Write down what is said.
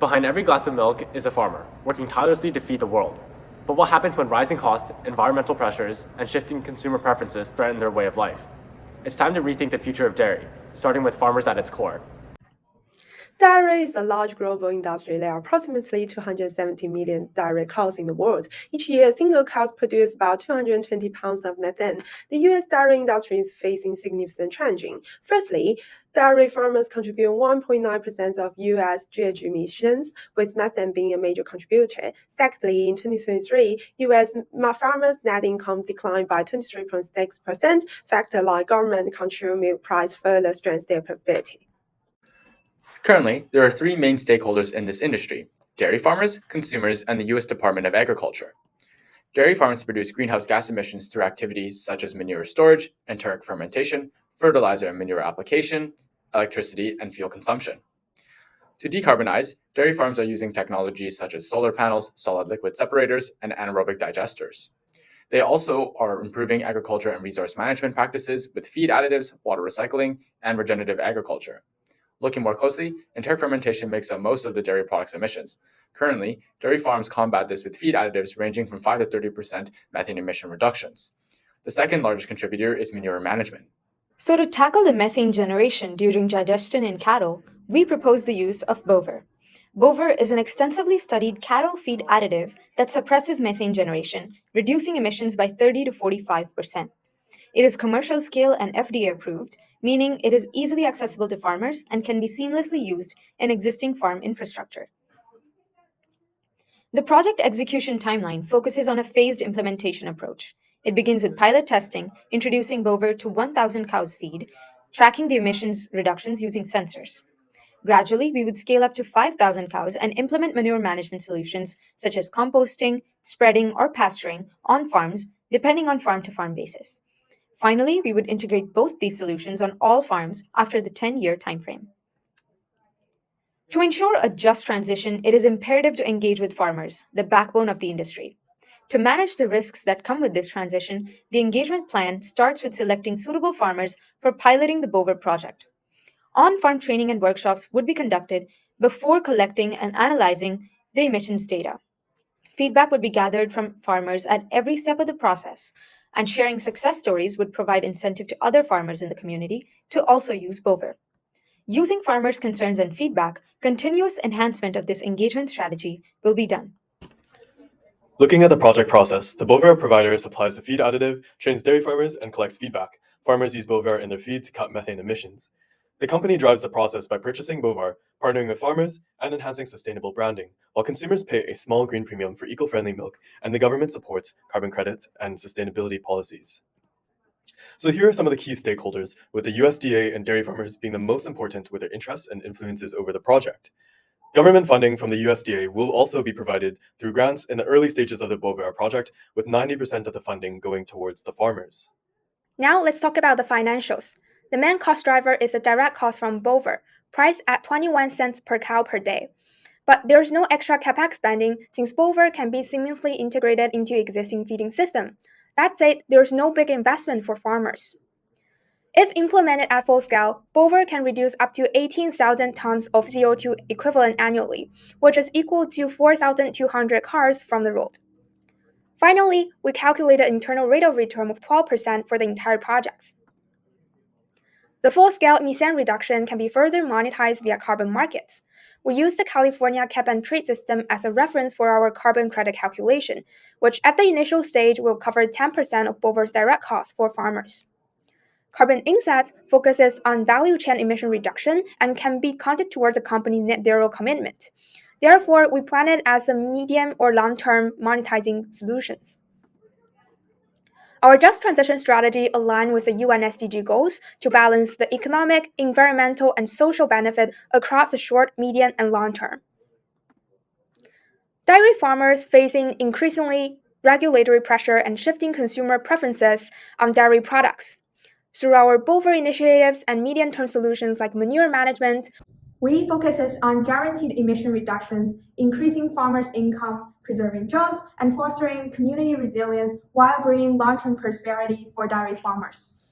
Behind every glass of milk is a farmer, working tirelessly to feed the world. But what happens when rising costs, environmental pressures, and shifting consumer preferences threaten their way of life? It's time to rethink the future of dairy, starting with farmers at its core. Dairy is a large global industry. There are approximately 270 million dairy cows in the world. Each year, single cows produce about 220 pounds of methane. The U.S. dairy industry is facing significant challenges. Firstly, dairy farmers contribute 1.9% of U.S. GHG emissions, with methane being a major contributor. Secondly, in 2023, U.S. farmers' net income declined by 23.6%. Factors like government-controlled milk price further strengthen their profitability. Currently, there are three main stakeholders in this industry: dairy farmers, consumers, and the U.S. Department of Agriculture. Dairy farms produce greenhouse gas emissions through activities such as manure storage, enteric fermentation, fertilizer and manure application, electricity, and fuel consumption. To decarbonize, dairy farms are using technologies such as solar panels, solid liquid separators, and anaerobic digesters. They also are improving agriculture and resource management practices with feed additives, water recycling, and regenerative agriculture. Looking more closely, enteric fermentation makes up most of the dairy products emissions. Currently, dairy farms combat this with feed additives ranging from 5 to 30% methane emission reductions. The second largest contributor is manure management. So, to tackle the methane generation during digestion in cattle, we propose the use of Bover. Bover is an extensively studied cattle feed additive that suppresses methane generation, reducing emissions by 30 to 45%. It is commercial scale and FDA approved, meaning it is easily accessible to farmers and can be seamlessly used in existing farm infrastructure. The project execution timeline focuses on a phased implementation approach. It begins with pilot testing, introducing Bover to 1,000 cows feed, tracking the emissions reductions using sensors. Gradually, we would scale up to 5,000 cows and implement manure management solutions such as composting, spreading, or pasturing on farms, depending on farm to farm basis. Finally, we would integrate both these solutions on all farms after the 10-year timeframe. To ensure a just transition, it is imperative to engage with farmers, the backbone of the industry. To manage the risks that come with this transition, the engagement plan starts with selecting suitable farmers for piloting the Bover project. On-farm training and workshops would be conducted before collecting and analyzing the emissions data. Feedback would be gathered from farmers at every step of the process, and sharing success stories would provide incentive to other farmers in the community to also use Bover. Using farmers' concerns and feedback, continuous enhancement of this engagement strategy will be done. Looking at the project process, the Bover provider supplies the feed additive, trains dairy farmers, and collects feedback. Farmers use Bover in their feed to cut methane emissions. The company drives the process by purchasing Bovar, partnering with farmers, and enhancing sustainable branding, while consumers pay a small green premium for eco-friendly milk, and the government supports carbon credit and sustainability policies. So here are some of the key stakeholders, with the USDA and dairy farmers being the most important with their interests and influences over the project. Government funding from the USDA will also be provided through grants in the early stages of the Bover project, with 90% of the funding going towards the farmers. Now let's talk about the financials. The main cost driver is the direct cost from Bover, priced at 21 cents per cow per day. But there's no extra capex spending since Bover can be seamlessly integrated into existing feeding system. That said, there's no big investment for farmers. If implemented at full scale, Bover can reduce up to 18,000 tons of CO2 equivalent annually, which is equal to 4,200 cars from the road. Finally, we calculate an internal rate of return of 12% for the entire project. The full-scale methane reduction can be further monetized via carbon markets. We use the California cap-and-trade system as a reference for our carbon credit calculation, which at the initial stage will cover 10% of Bover's direct costs for farmers. Carbon Insights focuses on value chain emission reduction and can be counted towards the company's net zero commitment. Therefore, we plan it as a medium or long-term monetizing solutions. Our just transition strategy aligns with the UN SDG goals to balance the economic, environmental, and social benefit across the short, medium, and long term. Dairy farmers facing increasingly regulatory pressure and shifting consumer preferences on dairy products. Through our Bover initiatives and medium-term solutions like manure management, we focus on guaranteed emission reductions, increasing farmers' income, preserving jobs, and fostering community resilience while bringing long-term prosperity for dairy farmers.